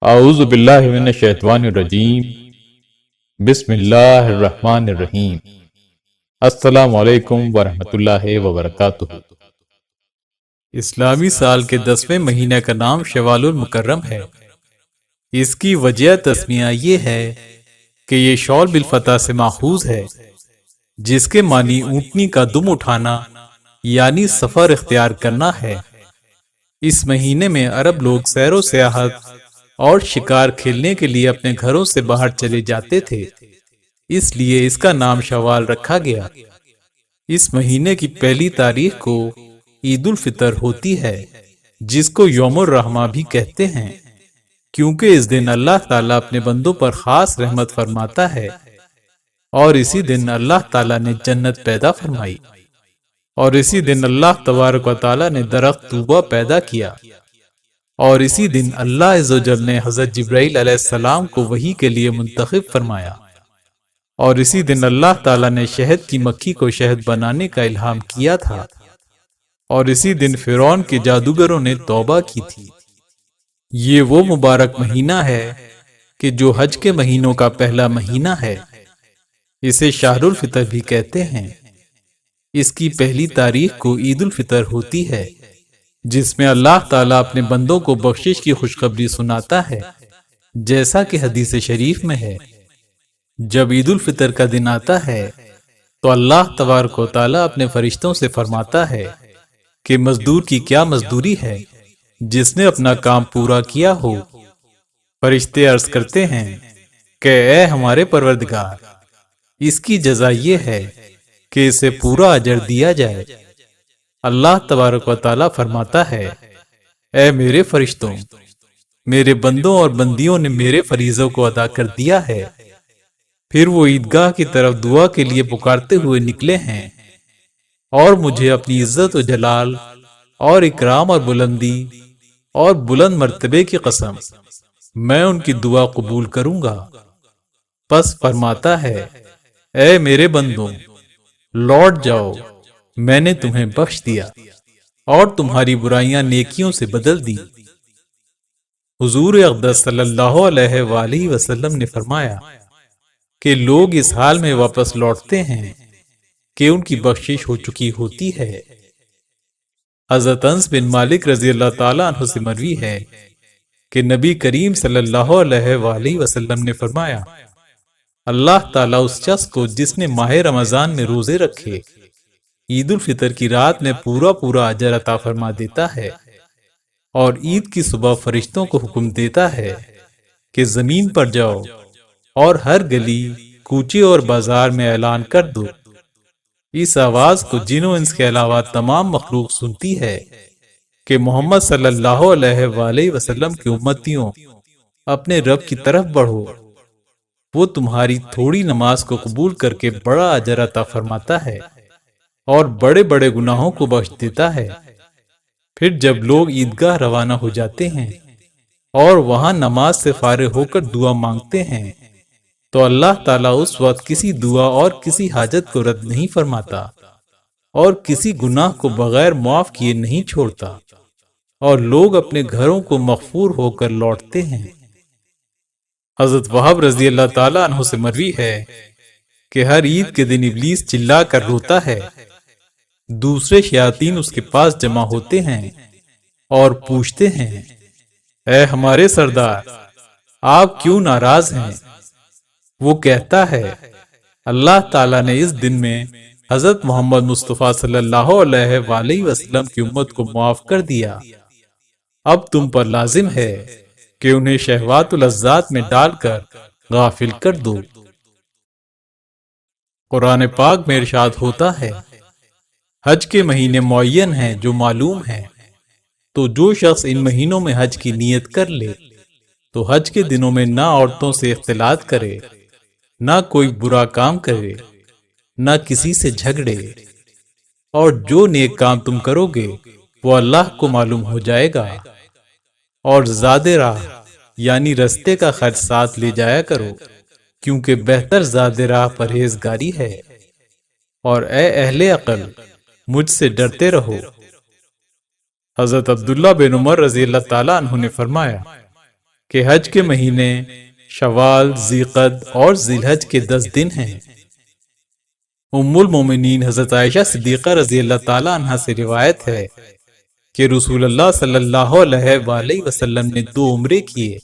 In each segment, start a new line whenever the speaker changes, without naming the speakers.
اعوذ باللہ من الشیطان الرجیم بسم اللہ الرحمن الرحیم السلام علیکم ورحمۃ اللہ وبرکاتہ۔
اسلامی سال کے 10ویں مہینے کا نام شوال المکرم ہے۔ اس کی وجہ تسمیہ یہ ہے کہ یہ شول بالفتح سے ماخوذ ہے، جس کے معنی اونٹنی کا دم اٹھانا یعنی سفر اختیار کرنا ہے۔ اس مہینے میں عرب لوگ سیر و سیاحت اور شکار کھیلنے کے لیے اپنے گھروں سے باہر چلے جاتے تھے، اس لیے اس کا نام شوال رکھا گیا۔ اس مہینے کی پہلی تاریخ کو عید الفطر ہوتی ہے، جس کو یوم الرحمہ بھی کہتے ہیں، کیونکہ اس دن اللہ تعالیٰ اپنے بندوں پر خاص رحمت فرماتا ہے، اور اسی دن اللہ تعالیٰ نے جنت پیدا فرمائی، اور اسی دن اللہ تبارک و تعالیٰ نے درخت طوبہ پیدا کیا، اور اسی دن اللہ عز و جل نے حضرت جبرائیل علیہ السلام کو وحی کے لیے منتخب فرمایا، اور اسی دن اللہ تعالیٰ نے شہد کی مکھی کو شہد بنانے کا الہام کیا تھا، اور اسی دن فرعون کے جادوگروں نے توبہ کی تھی۔ یہ وہ مبارک مہینہ ہے کہ جو حج کے مہینوں کا پہلا مہینہ ہے، اسے شہر الفطر بھی کہتے ہیں۔ اس کی پہلی تاریخ کو عید الفطر ہوتی ہے، جس میں اللہ تعالیٰ اپنے بندوں کو بخشش کی خوشخبری سناتا ہے، جیسا کہ حدیث شریف میں ہے۔ جب عید الفطر کا دن آتا ہے تو اللہ تبارک و تعالیٰ اپنے فرشتوں سے فرماتا ہے کہ مزدور کی کیا مزدوری ہے جس نے اپنا کام پورا کیا ہو۔ فرشتے عرض کرتے ہیں کہ اے ہمارے پروردگار، اس کی جزا یہ ہے کہ اسے پورا اجر دیا جائے۔ اللہ تبارک و تعالیٰ فرماتا ہے، اے میرے فرشتوں، میرے بندوں اور بندیوں نے میرے فریضوں کو ادا کر دیا ہے۔ پھر وہ عیدگاہ کی طرف دعا کے لیے پکارتے ہوئے نکلے ہیں، اور مجھے اپنی عزت و جلال اور اکرام اور بلندی اور بلند مرتبے کی قسم، میں ان کی دعا قبول کروں گا۔ پس فرماتا ہے، اے میرے بندوں، لوٹ جاؤ، میں نے تمہیں بخش دیا اور تمہاری برائیاں نیکیوں سے بدل دی۔ حضور اقدس صلی اللہ علیہ وآلہ وسلم نے فرمایا کہ لوگ اس حال میں واپس لوٹتے ہیں کہ ان کی بخشش ہو چکی ہوتی ہے۔ حضرت انس بن مالک رضی اللہ تعالیٰ عنہ سے مروی ہے کہ نبی کریم صلی اللہ علیہ وآلہ وسلم نے فرمایا، اللہ تعالیٰ اس شخص کو جس نے ماہ رمضان میں روزے رکھے، عید الفطر کی رات میں پورا اجر عطا فرما دیتا ہے، اور عید کی صبح فرشتوں کو حکم دیتا ہے کہ زمین پر جاؤ اور ہر گلی، کوچے اور بازار میں اعلان کر دو۔ اس آواز کو جن و انس کے علاوہ تمام مخلوق سنتی ہے کہ محمد صلی اللہ علیہ وآلہ وسلم کی امتیوں، اپنے رب کی طرف بڑھو، وہ تمہاری تھوڑی نماز کو قبول کر کے بڑا اجر عطا فرماتا ہے اور بڑے بڑے گناہوں کو بخش دیتا ہے۔ پھر جب لوگ عیدگاہ روانہ ہو جاتے ہیں اور وہاں نماز سے فارغ ہو کر دعا مانگتے ہیں تو اللہ تعالیٰ اس وقت کسی دعا اور کسی حاجت کو رد نہیں فرماتا اور کسی گناہ کو بغیر معاف کیے نہیں چھوڑتا، اور لوگ اپنے گھروں کو مغفور ہو کر لوٹتے ہیں۔ حضرت وہب رضی اللہ تعالیٰ عنہ سے مروی ہے کہ ہر عید کے دن ابلیس چلا کر روتا ہے، دوسرے شیاطین اس کے پاس جمع ہوتے ہیں اور پوچھتے ہیں، اے ہمارے سردار، آپ کیوں ناراض ہیں؟ وہ کہتا ہے، اللہ تعالیٰ نے اس دن میں حضرت محمد مصطفیٰ صلی اللہ علیہ وآلہ وسلم کی امت کو معاف کر دیا، اب تم پر لازم ہے کہ انہیں شہوات اللذات میں ڈال کر غافل کر دو۔ قرآن پاک میں ارشاد ہوتا ہے، حج کے مہینے معین ہیں جو معلوم ہیں، تو جو شخص ان مہینوں میں حج کی نیت کر لے تو حج کے دنوں میں نہ عورتوں سے اختلاط کرے، نہ کوئی برا کام کرے، نہ کسی سے جھگڑے، اور جو نیک کام تم کرو گے وہ اللہ کو معلوم ہو جائے گا، اور زاد راہ یعنی رستے کا خرچ ساتھ لے جایا کرو، کیونکہ بہتر زاد راہ پرہیزگاری ہے، اور اے اہل عقل، مجھ سے ڈرتے رہو۔ حضرت عبداللہ بن عمر رضی اللہ تعالیٰ عنہ نے فرمایا، کہ حج کے مہینے شوال، ذیقعد اور ذی الحج کے 10 دن ہیں۔ ام المومنین حضرت عائشہ صدیقہ رضی اللہ تعالی عنہا سے روایت ہے کہ رسول اللہ صلی اللہ علیہ وآلہ وسلم نے 2 عمرے کیے،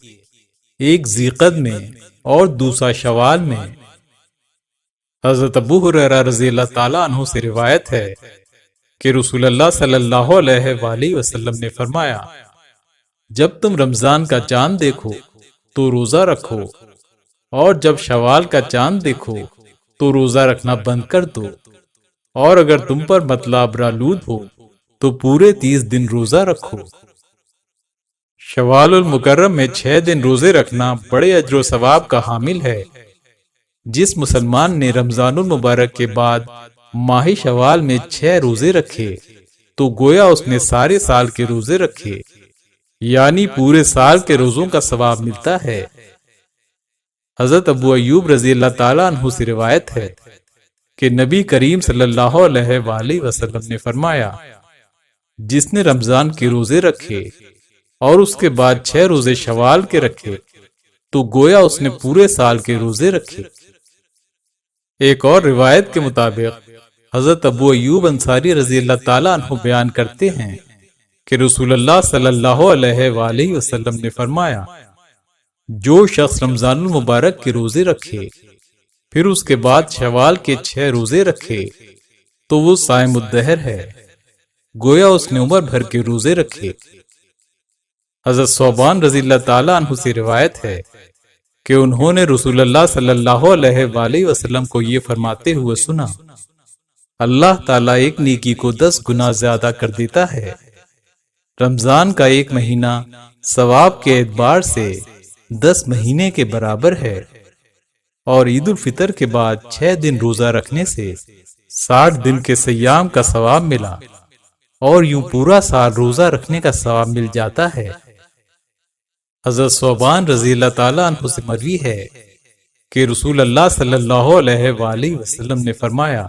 ایک ذیقعد میں اور دوسرا شوال میں۔ حضرت ابو ہریرہ رضی اللہ تعالی عنہ سے روایت ہے کہ رسول اللہ صلی اللہ علیہ وآلہ وسلم نے فرمایا، جب تم رمضان کا چاند دیکھو تو روزہ رکھو، اور جب شوال کا چاند دیکھو تو روزہ رکھنا بند کر دو، اور اگر تم پر مطلع ابرآلود ہو تو پورے 30 دن روزہ رکھو۔ شوال المکرم میں 6 دن روزے رکھنا بڑے اجر و ثواب کا حامل ہے۔ جس مسلمان نے رمضان المبارک کے بعد ماہ شوال میں 6 روزے رکھے تو گویا اس نے سارے سال کے روزے رکھے، یعنی پورے سال کے روزوں کا ثواب ملتا ہے۔ حضرت ابو ایوب رضی اللہ تعالیٰ عنہ سے روایت ہے کہ نبی کریم صلی اللہ علیہ وآلہ وسلم نے فرمایا، جس نے رمضان کے روزے رکھے اور اس کے بعد 6 روزے شوال کے رکھے تو گویا اس نے پورے سال کے روزے رکھے۔ ایک اور روایت کے مطابق حضرت ابو ایوب انصاری رضی اللہ تعالیٰ عنہ بیان کرتے ہیں کہ رسول اللہ صلی اللہ علیہ وآلہ وسلم نے فرمایا، جو شخص رمضان المبارک کے روزے رکھے پھر اس کے بعد شوال کے 6 روزے رکھے تو وہ صائم الدہر ہے، گویا اس نے عمر بھر کے روزے رکھے۔ حضرت ثوبان رضی اللہ تعالیٰ عنہ سے روایت ہے کہ انہوں نے رسول اللہ صلی اللہ علیہ وآلہ وسلم کو یہ فرماتے ہوئے سنا، اللہ تعالیٰ ایک نیکی کو 10 گنا زیادہ کر دیتا ہے۔ رمضان کا ایک مہینہ ثواب کے اعتبار سے 10 مہینے کے برابر ہے، اور عید الفطر کے بعد 6 دن روزہ رکھنے سے 60 دن کے صیام کا ثواب ملا، اور یوں پورا سال روزہ رکھنے کا ثواب مل جاتا ہے۔ حضرت ثوبان رضی اللہ تعالیٰ عنہ سے مروی ہے کہ رسول اللہ صلی اللہ علیہ وآلہ وسلم نے فرمایا،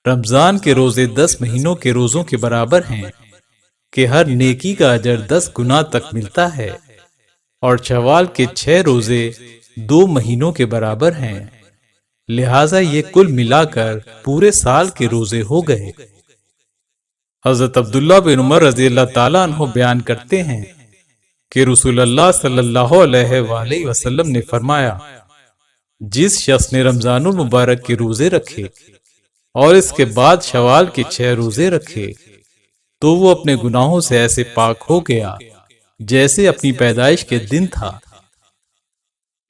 رمضان کے روزے 10 مہینوں کے روزوں کے برابر ہیں کہ ہر نیکی کا اجر 10 گنا تک ملتا ہے، اور شوال کے 6 روزے 2 مہینوں کے برابر ہیں، لہٰذا یہ کل ملا کر پورے سال کے روزے ہو گئے۔ حضرت عبداللہ بن عمر رضی اللہ تعالیٰ عنہ بیان کرتے ہیں کہ رسول اللہ صلی اللہ علیہ وآلہ وسلم نے فرمایا، جس شخص نے رمضان المبارک کے روزے رکھے اور اس کے بعد شوال کے 6 روزے رکھے تو وہ اپنے گناہوں سے ایسے پاک ہو گیا جیسے اپنی پیدائش کے دن تھا۔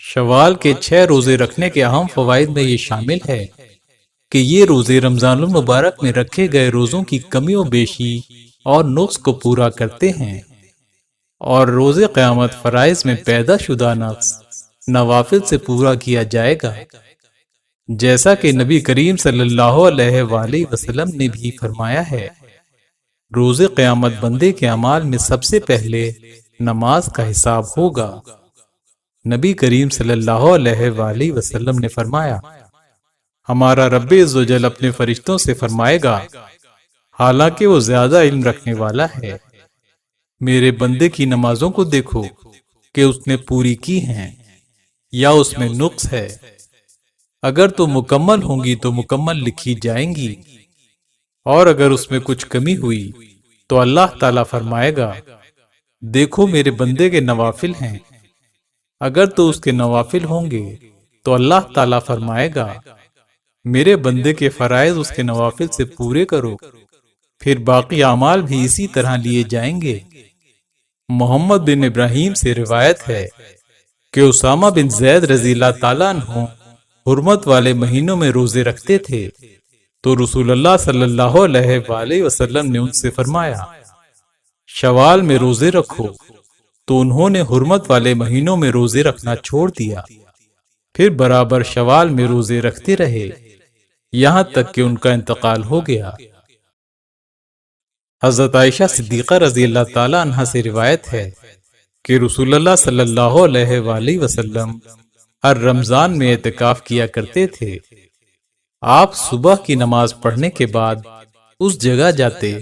شوال کے 6 روزے رکھنے کے اہم فوائد میں یہ شامل ہے کہ یہ روزے رمضان المبارک میں رکھے گئے روزوں کی کمی و بیشی اور نقص کو پورا کرتے ہیں، اور روز قیامت فرائض میں پیدا شدہ نقص نوافل سے پورا کیا جائے گا، جیسا کہ نبی کریم صلی اللہ علیہ وآلہ وسلم نے بھی فرمایا ہے، روز قیامت بندے کے اعمال میں سب سے پہلے نماز کا حساب ہوگا۔ نبی کریم صلی اللہ علیہ وآلہ وسلم نے فرمایا، ہمارا رب عزوجل اپنے فرشتوں سے فرمائے گا، حالانکہ وہ زیادہ علم رکھنے والا ہے، میرے بندے کی نمازوں کو دیکھو کہ اس نے پوری کی ہیں یا اس میں نقص ہے، اگر تو مکمل ہوں گی تو مکمل لکھی جائیں گی، اور اگر اس میں کچھ کمی ہوئی تو اللہ تعالیٰ فرمائے گا، دیکھو میرے بندے کے نوافل ہیں، اگر تو اس کے نوافل ہوں گے تو اللہ تعالیٰ فرمائے گا، میرے بندے کے فرائض اس کے نوافل سے پورے کرو، پھر باقی اعمال بھی اسی طرح لیے جائیں گے۔ محمد بن ابراہیم سے روایت ہے کہ اسامہ بن زید رضی اللہ تعالیٰ عنہ حرمت والے مہینوں میں روزے رکھتے تھے، تو رسول اللہ صلی اللہ علیہ وآلہ وسلم نے ان سے فرمایا، شوال میں روزے رکھو، تو انہوں نے حرمت والے مہینوں میں روزے رکھنا چھوڑ دیا، پھر برابر شوال میں روزے رکھتے رہے یہاں تک کہ ان کا انتقال ہو گیا۔ حضرت عائشہ صدیقہ رضی اللہ تعالیٰ عنہ سے روایت ہے کہ رسول اللہ صلی اللہ علیہ وآلہ وسلم ہر رمضان میں اعتکاف کیا کرتے تھے۔ آپ صبح کی نماز پڑھنے کے بعد اس جگہ جاتے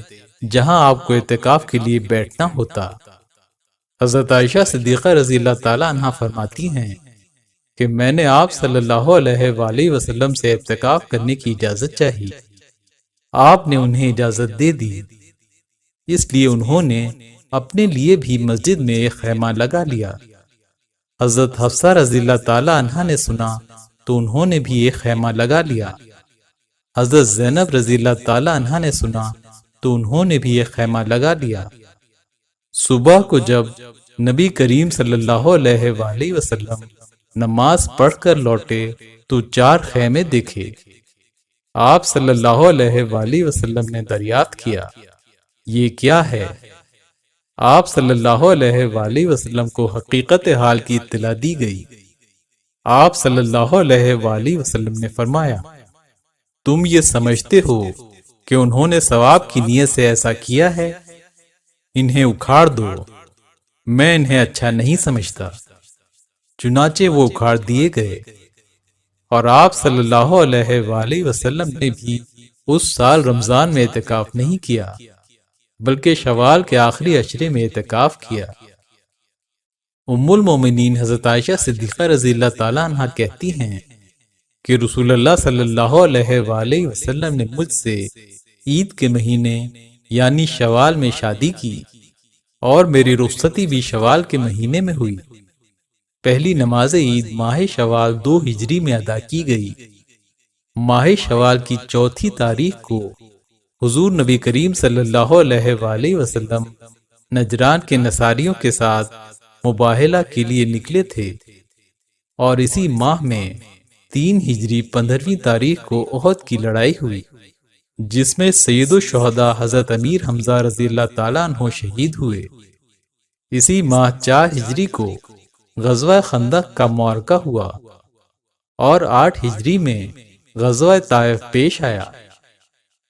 جہاں آپ کو اعتکاف کے لیے بیٹھنا ہوتا، حضرت عائشہ صدیقہ رضی اللہ تعالی عنہا فرماتی ہیں کہ میں نے آپ صلی اللہ علیہ وآلہ وسلم سے اعتکاف کرنے کی اجازت چاہی۔ آپ نے انہیں اجازت دے دی، اس لیے انہوں نے اپنے لیے بھی مسجد میں ایک خیمہ لگا لیا۔ حضرت حفصہ رضی اللہ تعالی عنہا نے سنا تو انہوں نے بھی ایک خیمہ لگا لیا۔ حضرت زینب رضی اللہ تعالی عنہا نے سنا تو انہوں نے بھی ایک خیمہ لگا لیا۔ صبح کو جب نبی کریم صلی اللہ علیہ وآلہ وسلم نماز پڑھ کر لوٹے تو 4 خیمے دیکھے۔ آپ صلی اللہ علیہ وآلہ وسلم نے دریافت کیا، یہ کیا ہے؟ آپ صلی اللہ علیہ وآلہ وسلم کو حقیقت حال کی اطلاع دی گئی۔ آپ صلی اللہ علیہ وآلہ وسلم نے فرمایا، تم یہ سمجھتے ہو کہ انہوں نے ثواب کی نیت سے ایسا کیا ہے؟ انہیں اکھاڑ دو، میں انہیں اچھا نہیں سمجھتا۔ چنانچہ وہ اکھاڑ دیے گئے، اور آپ صلی اللہ علیہ وآلہ وسلم نے بھی اس سال رمضان میں اعتکاف نہیں کیا، بلکہ شوال کے آخری عشرے میں اعتکاف کیا۔ ام المومنین حضرت عائشہ صدیقہ رضی اللہ تعالی عنہا کہتی ہیں کہ رسول اللہ صلی اللہ علیہ وآلہ وسلم نے مجھ سے عید کے مہینے یعنی شوال میں شادی کی، اور میری رخصتی بھی شوال کے مہینے میں ہوئی۔ پہلی نماز عید ماہ شوال 2 ہجری میں ادا کی گئی۔ ماہ شوال کی 4 تاریخ کو حضور نبی کریم صلی اللہ علیہ وآلہ وسلم نجران کے نصاریوں کے ساتھ مباہلہ کے لیے نکلے تھے، اور اسی ماہ میں 3 ہجری 15ویں تاریخ کو احد کی لڑائی ہوئی، جس میں سید الشہداء حضرت امیر حمزہ رضی اللہ تعالیٰ عنہ شہید ہوئے۔ اسی ماہ 4 ہجری کو غزوہ خندق کا معرکہ ہوا، اور 8 ہجری میں غزوہ طائف پیش آیا،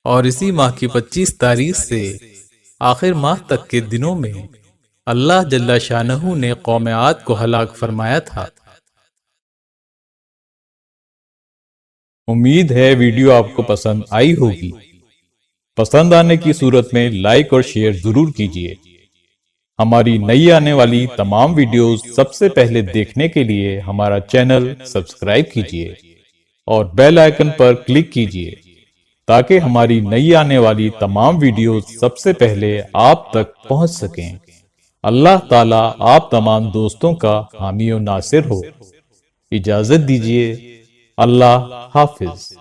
اور اسی ماہ کی 25 تاریخ سے آخر ماہ تک کے دنوں میں اللہ جل شانہ نے قوم عاد کو ہلاک فرمایا تھا۔
امید ہے ویڈیو آپ کو پسند آئی ہوگی۔ پسند آنے کی صورت میں لائک اور شیئر ضرور کیجیے۔ ہماری نئی آنے والی تمام ویڈیوز سب سے پہلے دیکھنے کے لیے ہمارا چینل سبسکرائب کیجیے اور بیل آئیکن پر کلک کیجیے تاکہ ہماری نئی آنے والی تمام ویڈیوز سب سے پہلے آپ تک پہنچ سکیں۔ اللہ تعالیٰ آپ تمام دوستوں کا حامی و ناصر ہو۔ اجازت دیجیے۔ اللہ حافظ۔